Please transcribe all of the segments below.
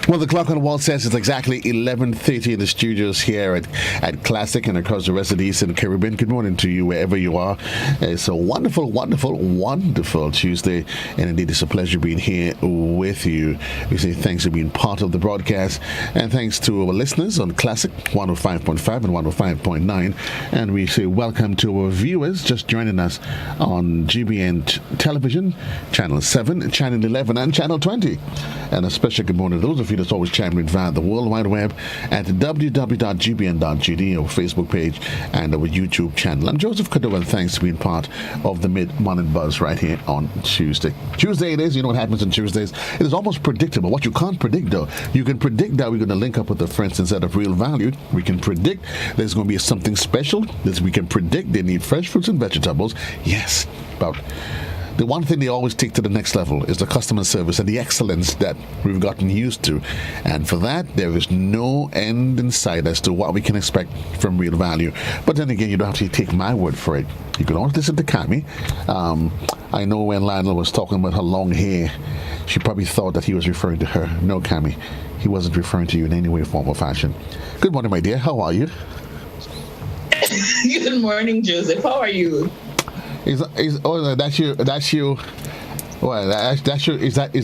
Well, the clock on the wall says it's exactly 11:30 in the studios here at Classic and across the rest of the Eastern Caribbean. Good morning to you wherever you are. It's a wonderful, wonderful, wonderful Tuesday, and indeed it's a pleasure being here with you. We say thanks for being part of the broadcast, and thanks to our listeners on Classic 105.5 and 105.9, and we say welcome to our viewers just joining us on GBN Television, Channel 7, Channel 11, and Channel 20. And a special good morning to those of you that's always chiming in via the World Wide Web at www.gbn.gd, our Facebook page, and our YouTube channel. I'm Joseph Cadore, and thanks for being part of the Mid-Morning Buzz right here on Tuesday. Tuesday it is. You know what happens on Tuesdays? It is almost predictable. What you can't predict, though, you can predict that we're going to link up with the friends instead of Real Value. We can predict there's going to be something special. We can predict they need fresh fruits and vegetables. Yes, but the one thing they always take to the next level is the customer service and the excellence that we've gotten used to. And for that, there is no end in sight as to what we can expect from Real Value. But then again, you don't have to take my word for it. You can always listen to Cami. I know when Lionel was talking about her long hair, she probably thought that he was referring to her. No, Cami, he wasn't referring to you in any way, form, or fashion. Good morning, my dear. How are you? Good morning, Joseph. How are you? Is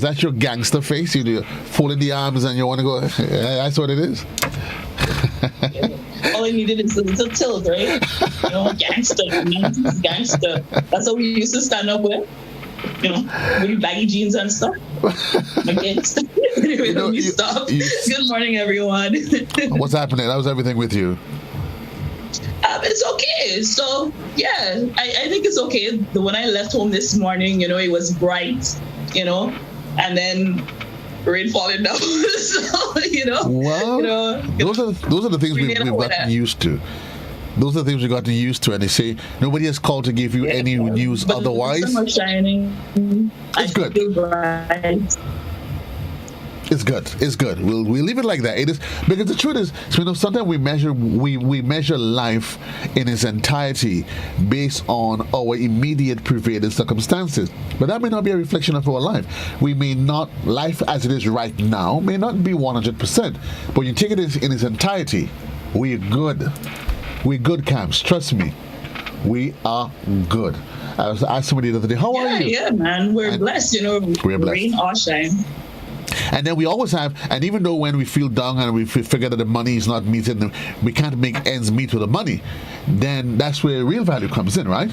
that your gangster face? You folding the arms and you want to go? That's what it is. All I needed is a little tilt, right? You know, gangster, gangster. That's what we used to stand up with. You know, with baggy jeans and stuff. Gangster. Anyway, let me stop. Good morning, everyone. What's happening? How's everything with you? It's okay. So, yeah, I think it's okay. When I left home this morning, you know, it was bright, you know, and then rain falling down. So, you know. Well, those are the things we've gotten used to. Those are the things we've gotten used to. And they say nobody has called to give you any news otherwise. The sun was shining. It's good. Bright. It's good. It's good. We'll leave it like that. It is because the truth is, you know, sometimes we measure life in its entirety based on our immediate prevailing circumstances. But that may not be a reflection of our life. We may not life as it is right now may not be 100%. But when you take it in its entirety, we're good. We're good, Camps. Trust me, we are good. I was asking somebody the other day, how are you? Yeah, man. We're blessed. You know, we're blessed. Rain or shine. And then we always have, and even though when we feel down and we figure that the money is not meeting, we can't make ends meet with the money, then that's where Real Value comes in, right?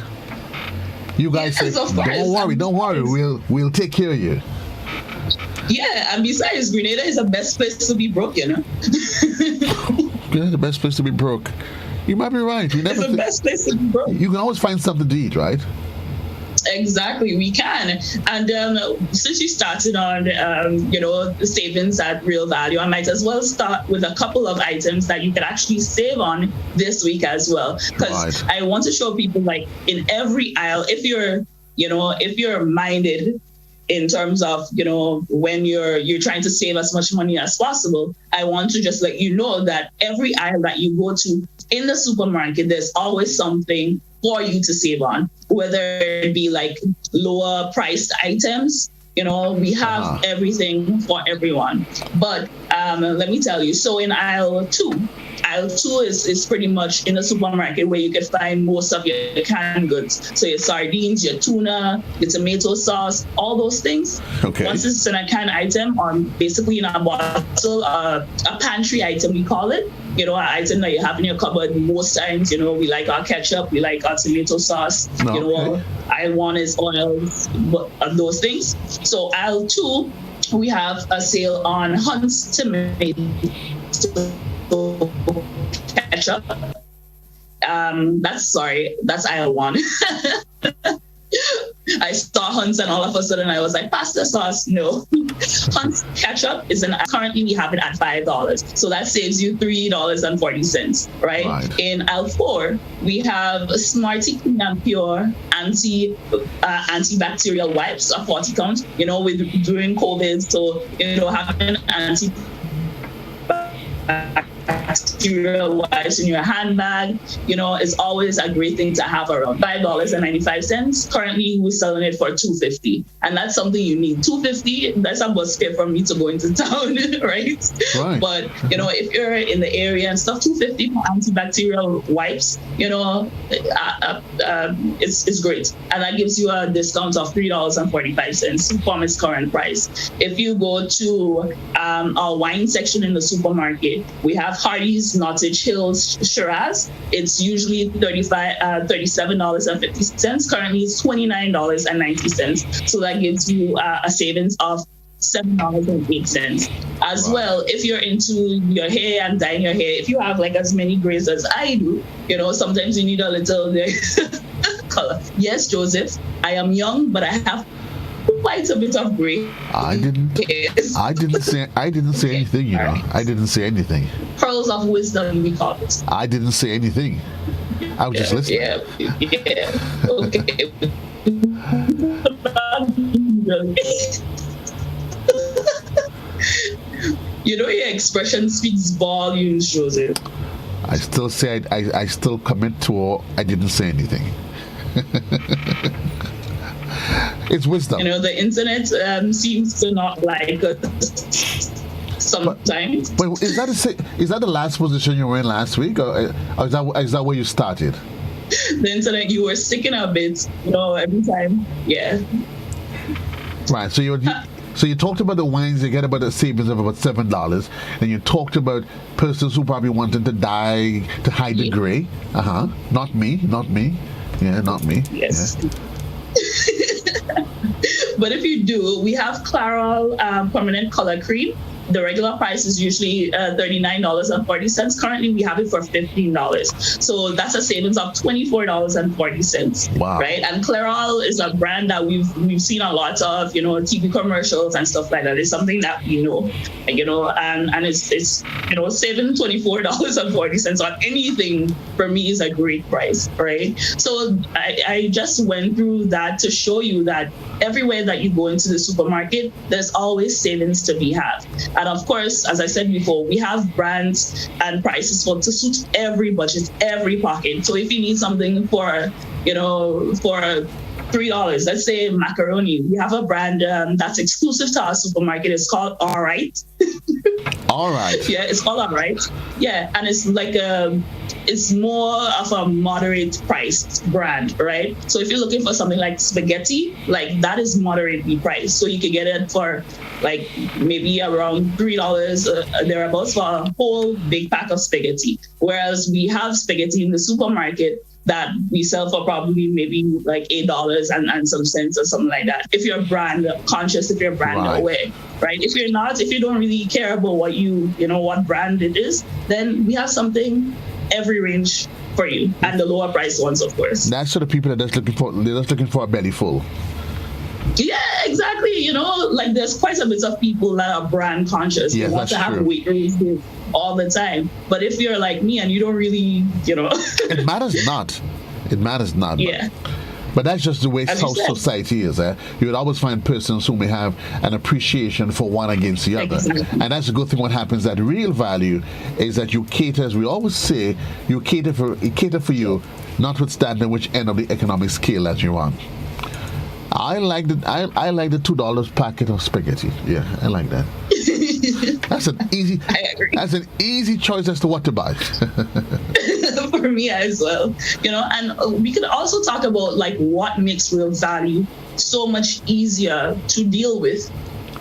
You guys say, don't worry, we'll take care of you. Yeah, and besides, Grenada is the best place to be broke, you know? Yeah, the best place to be broke. You might be right. It's the best place to be broke. You can always find something to eat, right? Exactly, we can. And since you started on, the savings at Real Value, I might as well start with a couple of items that you can actually save on this week as well. Because I want to show people, like, in every aisle, if you're minded in terms of, you know, when you're trying to save as much money as possible, I want to just let you know that every aisle that you go to in the supermarket, there's always something for you to save on, whether it be like lower priced items. You know, we have everything for everyone. But let me tell you, so in aisle two is pretty much in the supermarket where you can find most of your canned goods. So your sardines, your tuna, your tomato sauce, all those things. Okay. Once it's in a canned item, or basically in a bottle, a pantry item, we call it. You know, an item that you have in your cupboard most times. You know, we like our ketchup, we like our tomato sauce. Okay. You know, aisle one is oils, those things. So aisle two, we have a sale on Hunt's tomato ketchup. That's aisle one. I saw Hunt's and all of a sudden I was like, pasta sauce, no. Hunt's ketchup currently we have it at $5. So that saves you $3.40, right? In aisle 4, we have Smarty Clean and Pure antibacterial wipes, a 40 count, you know, during COVID. So, you know, having antibacterial bacterial wipes in your handbag, is always a great thing to have around. $5.95. Currently, we're selling it for $2.50, and that's something you need. $2.50. That's a bus fare for me to go into town, right? But if you're in the area and stuff, $2.50 for antibacterial wipes, it's great, and that gives you a discount of $3.45 from its current price. If you go to our wine section in the supermarket, we have Hardy's Nottage Hills Shiraz. It's usually $37.50. Currently, it's $29.90. So that gives you a savings of $7.08. As well, if you're into your hair and dyeing your hair, if you have like as many grays as I do, sometimes you need a little color. Yes, Joseph, I am young, but I have quite a bit of gray. I didn't say anything, I didn't say anything. Pearls of wisdom, we call it. I didn't say anything. I was just listening. Yeah. Okay. Your expression speaks volumes, Joseph. I still say I still commit to I didn't say anything. It's wisdom. The internet seems to not like us sometimes. But is that the last position you were in last week, or is that where you started? The internet, you were sticking a bit, every time. Yeah. Right. So you talked about the wines, you get about a savings of about $7, and you talked about persons who probably wanted to dye to hide the gray. Not me. Yeah, not me. Yes. Yeah. But if you do, we have Clairol Permanent Color Cream. The regular price is usually $39.40. Currently, we have it for $15. So that's a savings of $24.40. Wow. Right? And Clairol is a brand that we've seen a lot of, TV commercials and stuff like that. It's something that we know, and it's saving $24.40 on anything for me is a great price, right? So I just went through that to show you that everywhere that you go into the supermarket, there's always savings to be had. And of course, as I said before, we have brands and prices to suit every budget, every pocket. So if you need something for $3, let's say macaroni, we have a brand that's exclusive to our supermarket. It's called All Right. All Right. Yeah, it's called All Right. Yeah, and it's like it's more of a moderate priced brand, right? So if you're looking for something like spaghetti, like that is moderately priced. So you can get it for like maybe around $3 thereabouts for a whole big pack of spaghetti. Whereas we have spaghetti in the supermarket that we sell for probably maybe like $8 and some cents or something like that. If you're brand conscious, if you're brand aware, right? If you're not, if you don't really care about what what brand it is, then we have something every range for you, and the lower price ones, of course. That's for the people that are just looking for a belly full. Yeah, exactly. Like there's quite a bit of people that are brand conscious. Yeah, they want to have weight raises all the time. But if you're like me and you don't really, It matters not. Yeah. But that's just the way how society is. You would always find persons who may have an appreciation for one against the other. Exactly. And that's a good thing. What happens, that real value is that you cater, as we always say, you cater for you, notwithstanding which end of the economic scale that you're on. I like the $2 packet of spaghetti. Yeah, I like that. That's an easy choice as to what to buy. For me as well, and we could also talk about like what makes real value so much easier to deal with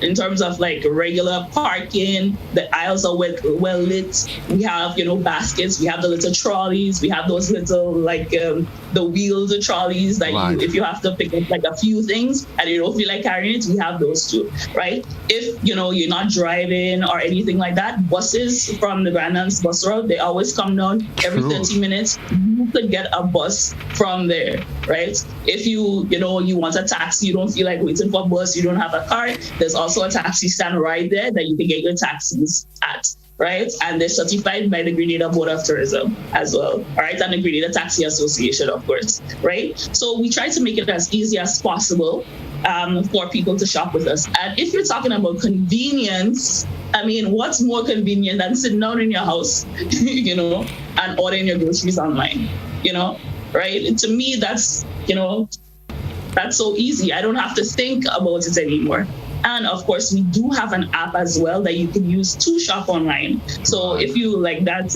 in terms of like regular parking. The aisles are well lit. We have, baskets. We have the little trolleys. We have those little like the wheeled trolleys that if you have to pick up like a few things and you don't feel like carrying it, we have those too, right? If you're not driving or anything like that, buses from the Grandlands bus route, they always come down every 30 minutes. You could get a bus from there, right? If you want a taxi, you don't feel like waiting for a bus, you don't have a car, there's also a taxi stand right there that you can get your taxis at, right? And they're certified by the Grenada Board of Tourism as well, all right? And the Grenada Taxi Association, of course, right? So we try to make it as easy as possible for people to shop with us. And if you're talking about convenience, I mean, what's more convenient than sitting down in your house, and ordering your groceries online, right? To me, that's so easy. I don't have to think about it anymore. And of course, we do have an app as well that you can use to shop online. So if you like that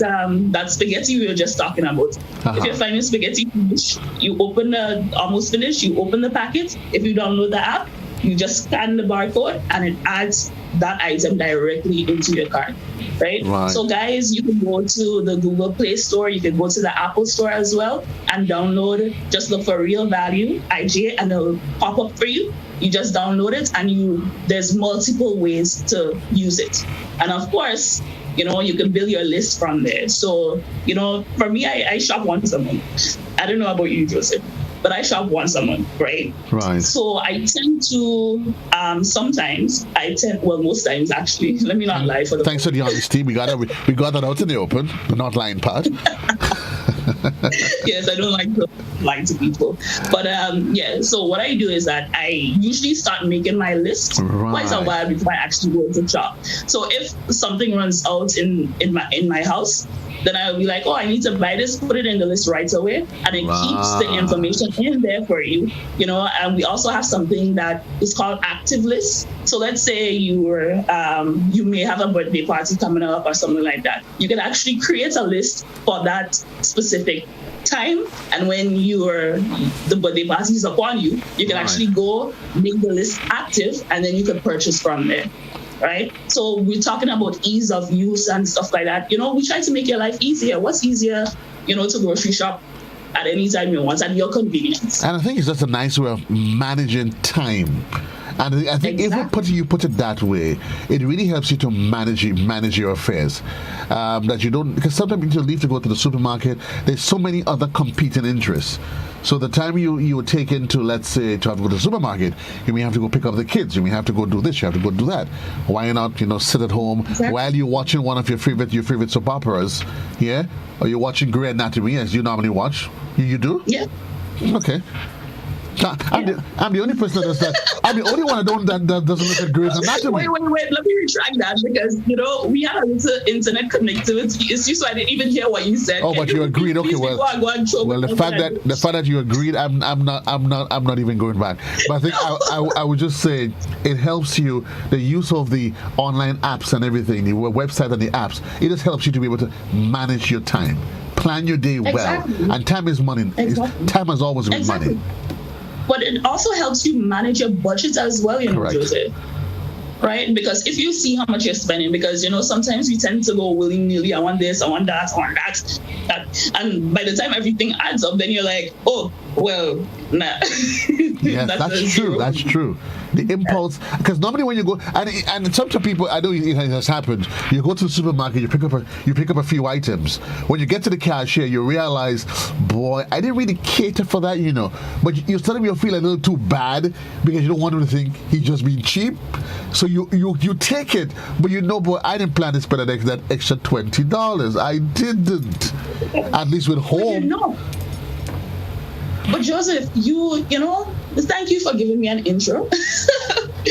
spaghetti we were just talking about, if you're finding spaghetti finished, you open almost finished, you open the packet. If you download the app, you just scan the barcode and it adds that item directly into your cart, right? So guys, you can go to the Google Play Store, you can go to the Apple Store as well and download, just look for Real Value IGA and it'll pop up for you. You just download it and there's multiple ways to use it. And of course, you can build your list from there. So, for me, I shop once a month. I don't know about you, Joseph, but I shop once a month, right? Right. So I tend to, most times actually, let me not lie for the Thanks for the honesty. We got that out in the open, the not lying part. Yes, I don't like to lie to people. But so what I do is that I usually start making my list quite a while before I actually go to shop. So if something runs out in my house, then I'll be like, oh, I need to buy this, put it in the list right away. And it keeps the information in there for you, and we also have something that is called active lists. So let's say you may have a birthday party coming up or something like that. You can actually create a list for that specific time, and when the birthday party is upon you, you can actually go make the list active, and then you can purchase from there. Right? So we're talking about ease of use and stuff like that. We try to make your life easier. What's easier, to grocery shop at any time you want at your convenience. And I think it's just a nice way of managing time. And I think if you put it that way, it really helps you to manage your affairs. That you don't, because sometimes you leave to go to the supermarket, there's so many other competing interests. So the time you take into, let's say, to have to go to the supermarket, you may have to go pick up the kids, you may have to go do this, you have to go do that. Why not, sit at home while you're watching one of your favorite soap operas, yeah? Or you're watching Grey Anatomy, as you normally watch. You do? Yeah. Okay. I'm the only person that does that. I'm the only one that doesn't look at Grey's Anatomy. Wait. Let me retract that because, we had a little internet connectivity issue, so I didn't even hear what you said. Oh, but you agreed. Okay, well, the fact that you agreed, I'm not even going back. But I think I would just say it helps you, the use of the online apps and everything, the website and the apps. It just helps you to be able to manage your time, plan your day well, and time is money. Time has always been money. But it also helps you manage your budget as well, Joseph. Right? Because if you see how much you're spending, because, sometimes we tend to go willy-nilly, I want this, I want that, I want that. And by the time everything adds up, then you're like, oh, well, nah. Yes, that's true. That's true. The impulse, because normally when you go, and some people, I know it has happened, you go to the supermarket, you pick up a few items. When you get to the cashier, you realize, boy, I didn't really cater for that, But you suddenly feel a little too bad because you don't want them to think he's just being cheap. So you take it, but boy, I didn't plan to spend that extra $20. I didn't. At least with home. But Joseph, thank you for giving me an intro.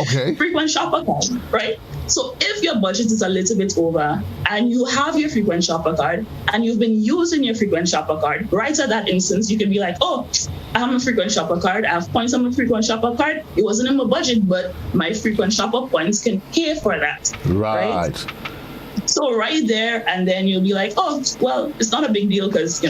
Okay. Frequent shopper card, right? So if your budget is a little bit over and you have your frequent shopper card and you've been using your frequent shopper card, right at that instance, you can be like, oh, I have a frequent shopper card. I have points on my frequent shopper card. It wasn't in my budget, but my frequent shopper points can pay for that. Right? So right there, and then you'll be like, oh, well, it's not a big deal because,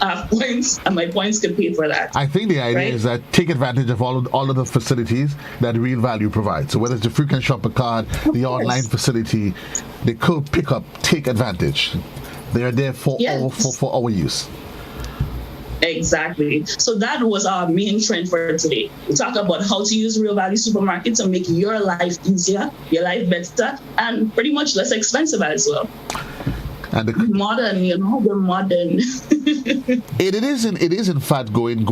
I have points, and my points can pay for that. I think the idea is that take advantage of all of the facilities that Real Value provides. So whether it's the frequent shopper card, the online facility, the code pickup, take advantage. They are there for our use. Exactly. So that was our main trend for today. We talk about how to use Real Value Supermarket to make your life easier, your life better, and pretty much less expensive as well. And modern, we're modern. It is in fact going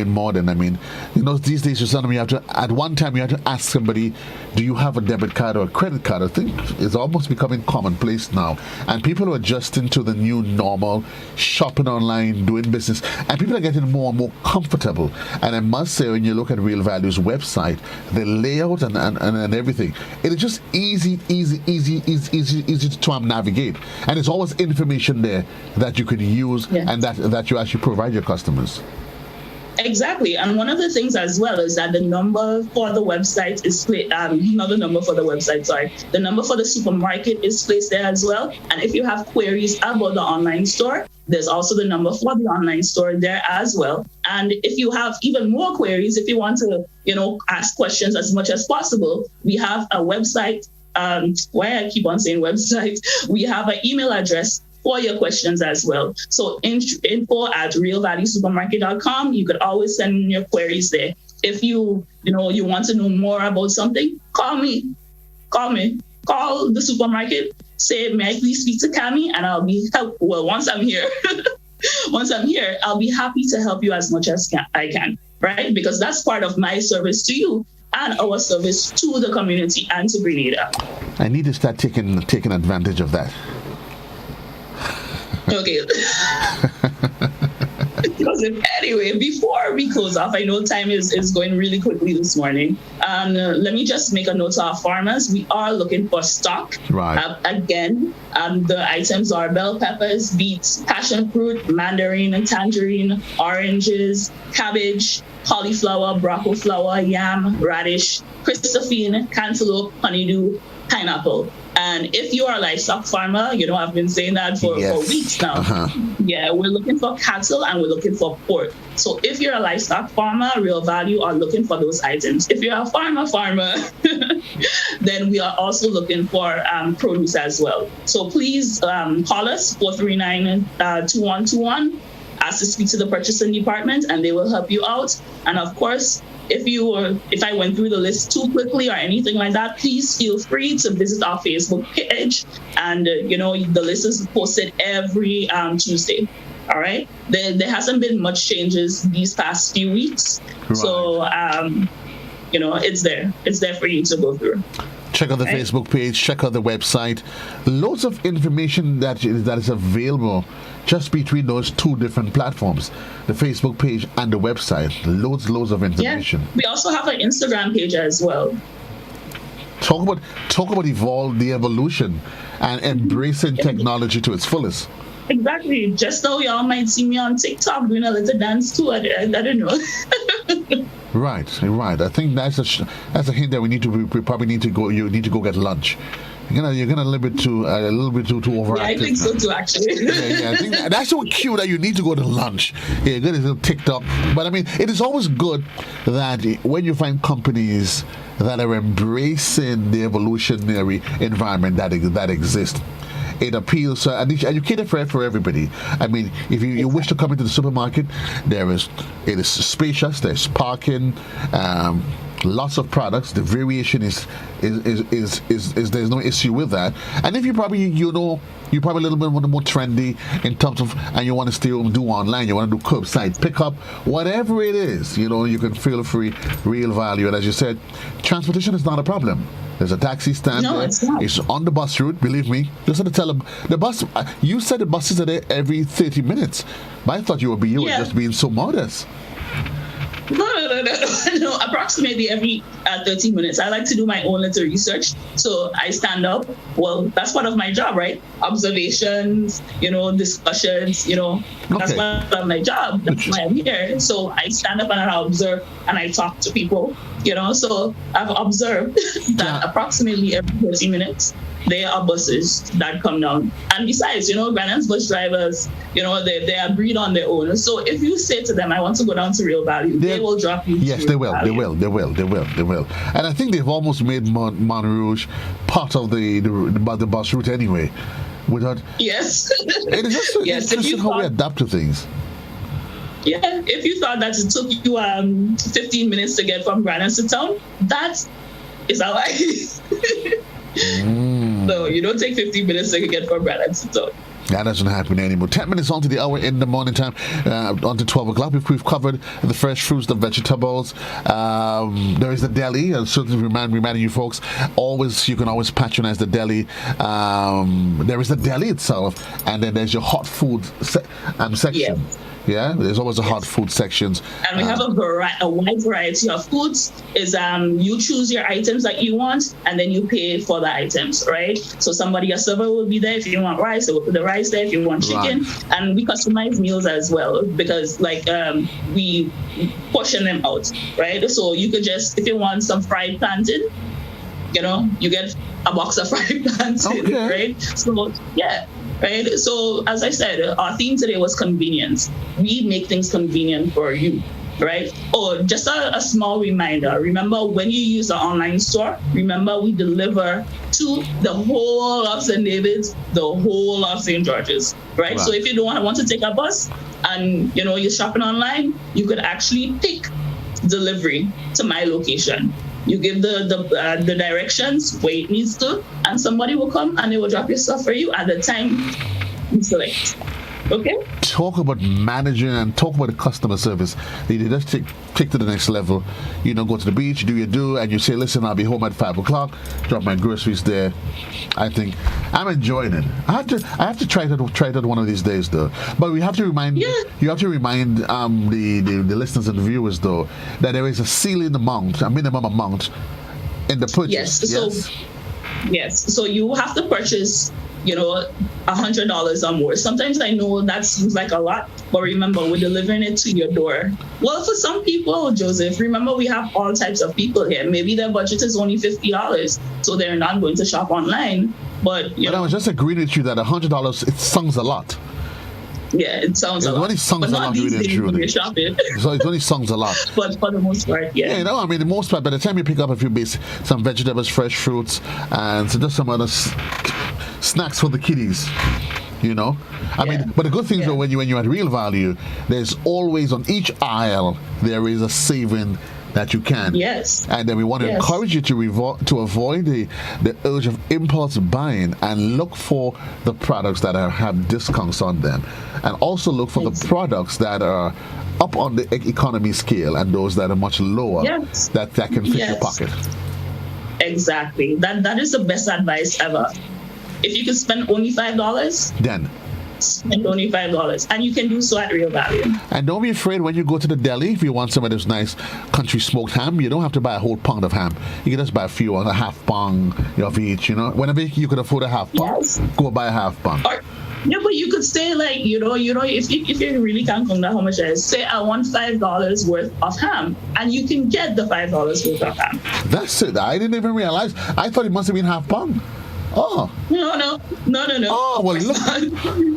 modern. I mean, these days you have to, at one time you had to ask somebody, do you have a debit card or a credit card? I think it's almost becoming commonplace now, and people are adjusting to the new normal, shopping online, doing business, and people are getting more and more comfortable. And I must say, when you look at Real Value's website, the layout and everything, it is just easy to navigate, and there's always information there that you can use, and that you actually provide your customers. Exactly. And one of the things as well is that the number for the website is not the number for the website, sorry. The number for the supermarket is placed there as well. And if you have queries about the online store, there's also the number for the online store there as well. And if you have even more queries, if you want to, ask questions as much as possible, we have a website. Why I keep on saying website, we have an email address for your questions as well. So info@realvaluesupermarket.com. You could always send in your queries there. If you want to know more about something, call me. Call the supermarket. Say, may I please speak to Cami? And I'll be once I'm here, I'll be happy to help you as much as I can, right? Because that's part of my service to you and our service to the community and to Grenada. I need to start taking advantage of that. Okay. Anyway, before we close off, I know time is going really quickly this morning. Let me just make a note to our farmers. We are looking for stock. Right. Again, the items are bell peppers, beets, passion fruit, mandarin and tangerine, oranges, cabbage, cauliflower, broccoli flower, yam, radish, Christophine, cantaloupe, honeydew, pineapple. And if you are a livestock farmer, I've been saying that for weeks now. Uh-huh. Yeah, we're looking for cattle and we're looking for pork. So if you're a livestock farmer, Real Value are looking for those items. If you're a farmer, then we are also looking for produce as well. So please call us 439-2121. Ask to speak to the purchasing department and they will help you out. And of course, if I went through the list too quickly or anything like that, please feel free to visit our Facebook page. And, the list is posted every Tuesday. All right. There hasn't been much changes these past few weeks. Right. So, it's there. It's there for you to go through. Check out the Facebook page, check out the website. Loads of information that is available just between those two different platforms, the Facebook page and the website. Loads of information. Yeah. We also have an Instagram page as well. Talk about the evolution and embracing technology to its fullest. Exactly. Just though y'all might see me on TikTok doing a little dance too. I don't know. Right. I think that's a hint that we probably need to go. You need to go get lunch. You're gonna a little bit too overactive. Yeah, I think so too, actually. yeah, I think that's so cute that you need to go to lunch. Yeah, get a little TikTok. But I mean, it is always good that when you find companies that are embracing the evolutionary environment that exists. It appeals and you cater for everybody. I mean, if you wish to come into the supermarket, it is spacious. There's parking, lots of products. The variation is there's no issue with that. And if you're probably a little bit more trendy in terms of, and you want to still do online, you want to do curbside pickup, whatever it is, you can feel free. Real Value, and as you said, transportation is not a problem. There's a taxi stand. No, there. It's not. It's on the bus route, believe me. Just have to tell them the bus. You said the buses are there every 30 minutes, but I thought you were just being so modest. No, approximately every 30 minutes. I like to do my own little research. So I stand up. Well, that's part of my job, right? Observations, discussions, that's part of my job. That's why I'm here. So I stand up and I observe and I talk to people, So I've observed that approximately every 30 minutes, there are buses that come down. And besides, Granan's bus drivers, they are breed on their own. So if you say to them, I want to go down to Real Value, they will drop you. Yes, they will. They will. And I think they've almost made Montrouge part of the bus route anyway. Yes. It is just interesting how we adapt to things. Yeah, if you thought that it took you 15 minutes to get from Granan's to town, that is how I So you don't take 15 minutes to get from Granan's to town. That doesn't happen anymore. 10 minutes on to the hour in the morning time, on to 12 o'clock. We've covered the fresh fruits, the vegetables. There is the deli. And certainly reminding you folks, you can always patronize the deli. There is the deli itself, and then there's your hot food section. Yeah. Yeah, there's always a hot food sections. And we have a wide variety of foods. You choose your items that you want, and then you pay for the items, right? So a server will be there. If you want rice, they will put the rice there. If you want chicken, and we customize meals as well, because we portion them out, right? So you could just, if you want some fried plantain, you get a box of fried plantain, right? So yeah. Right. So as I said, our theme today was convenience. We make things convenient for you, right? Oh, just a small reminder. Remember, when you use the online store, remember we deliver to the whole of St. David's, the whole of St. George's, right? So if you don't want to take a bus and you're shopping online, you could actually pick delivery to my location. You give the directions where it needs to, and somebody will come and they will drop your stuff for you at the time you select. Okay? Talk about managing and talk about the customer service. You just take to the next level. Go to the beach, do your do, and you say, listen, I'll be home at 5 o'clock, drop my groceries there. I think I'm enjoying it. I have to try that one of these days, though. But we have to remind you have to remind the listeners and the viewers, though, that there is a minimum amount in the purchase. Yes. So you have to purchase $100 or more. Sometimes I know that seems like a lot, but remember, we're delivering it to your door. Well, for some people, Joseph, remember, we have all types of people here. Maybe their budget is only $50, so they're not going to shop online. But I was just agreeing with you that $100, it sounds a lot. Yeah, it sounds a lot. It only sounds a lot, really and truly. So it only sounds a lot. But for the most part, yeah. Yeah, the most part, by the time you pick up a few some vegetables, fresh fruits, and so just some other snacks for the kiddies, I mean, but the good thing is that when you're at Real Value, there's always on each aisle, there is a saving that you can. Yes. And then we want to encourage you to avoid the urge of impulse buying and look for the products that have discounts on them. And also look for the products that are up on the economy scale and those that are much lower that can fit your pocket. Exactly. That is the best advice ever. If you can spend only $5, then spend only $5, and you can do so at Real Value. And don't be afraid when you go to the deli. If you want some of this nice country smoked ham, you don't have to buy a whole pound of ham. You can just buy a few on a half pound of each. Whenever you could afford a half pound, go buy a half pound. But you could say if you really can't come down how much it is, say I want $5 worth of ham, and you can get the $5 worth of ham. That's it. I didn't even realize. I thought it must have been half pound. Oh. No. Oh, well, look.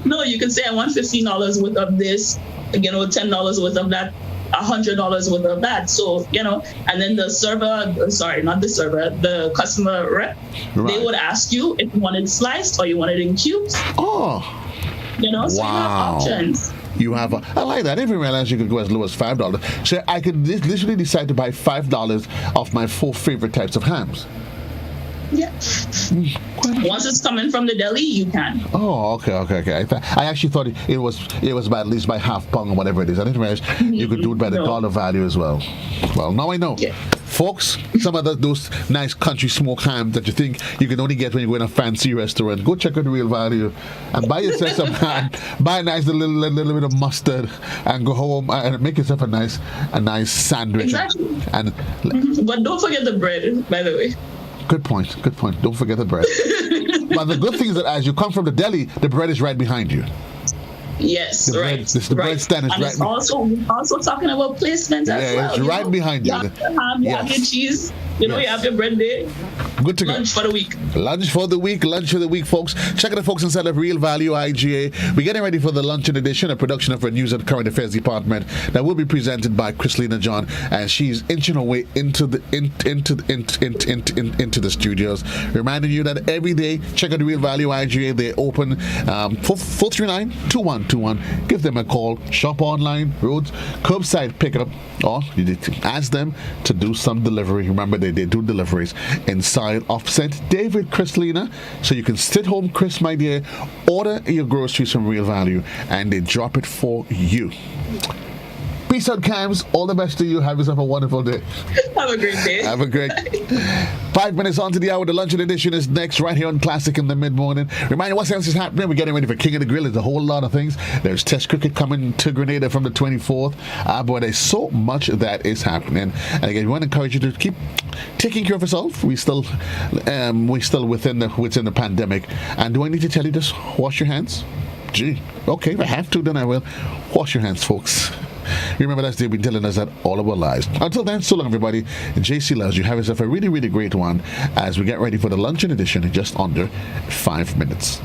No, you can say I want $15 worth of this, $10 worth of that, $100 worth of that. So, and then the customer rep, they would ask you if you wanted it sliced or you wanted it in cubes. Oh. So you have options. I like that. I didn't even realize you could go as low as $5. So I could literally decide to buy $5 of my 4 favorite types of hams. Yeah. Once it's coming from the deli, you can. Oh, okay. I actually thought it was by at least by half pound or whatever it is. I didn't realize you could do it by the dollar value as well. Well, now I know. Yeah. Folks, some of those nice country smoked ham that you think you can only get when you go in a fancy restaurant, go check out the Real Value and buy yourself some ham, buy a nice little bit of mustard, and go home and make yourself a nice sandwich. Exactly. But don't forget the bread, by the way. Good point. Don't forget the bread. But the good thing is that as you come from the deli, the bread is right behind you. Yes, bread stand is and right. It's also talking about placement as well. It's right behind you. You have your cheese. You have your bread there. Good to go. Lunch for the week, folks. Check out the folks inside of Real Value IGA. We're getting ready for the luncheon edition, a production of our News and Current Affairs Department that will be presented by Chrislina John, and she's inching her way into the studios. Reminding you that every day, check out the Real Value IGA. They're open 439-2121. Give them a call. Shop online, roads, curbside pickup, or you need to ask them to do some delivery. Remember, they do deliveries inside style of St. David, Christelina. So you can sit home, Chris, my dear, order your groceries from Real Value, and they drop it for you. Peace out, Cams. All the best to you. Have yourself a wonderful day. Have a great day. Have a great 5 minutes on to the hour. The luncheon edition is next right here on Classic in the mid-morning. Remind you what else is happening. We're getting ready for King of the Grill. There's a whole lot of things. There's Test cricket coming to Grenada from the 24th. But there's so much that is happening. And again, we want to encourage you to keep taking care of yourself. We still within the pandemic. And do I need to tell you this? Wash your hands. Gee, okay, if I have to, then I will. Wash your hands, folks. Remember, that's they've been telling us that all of our lives. Until then, so long, everybody. JC loves you. Have yourself a really, really great one as we get ready for the luncheon edition in just under 5 minutes.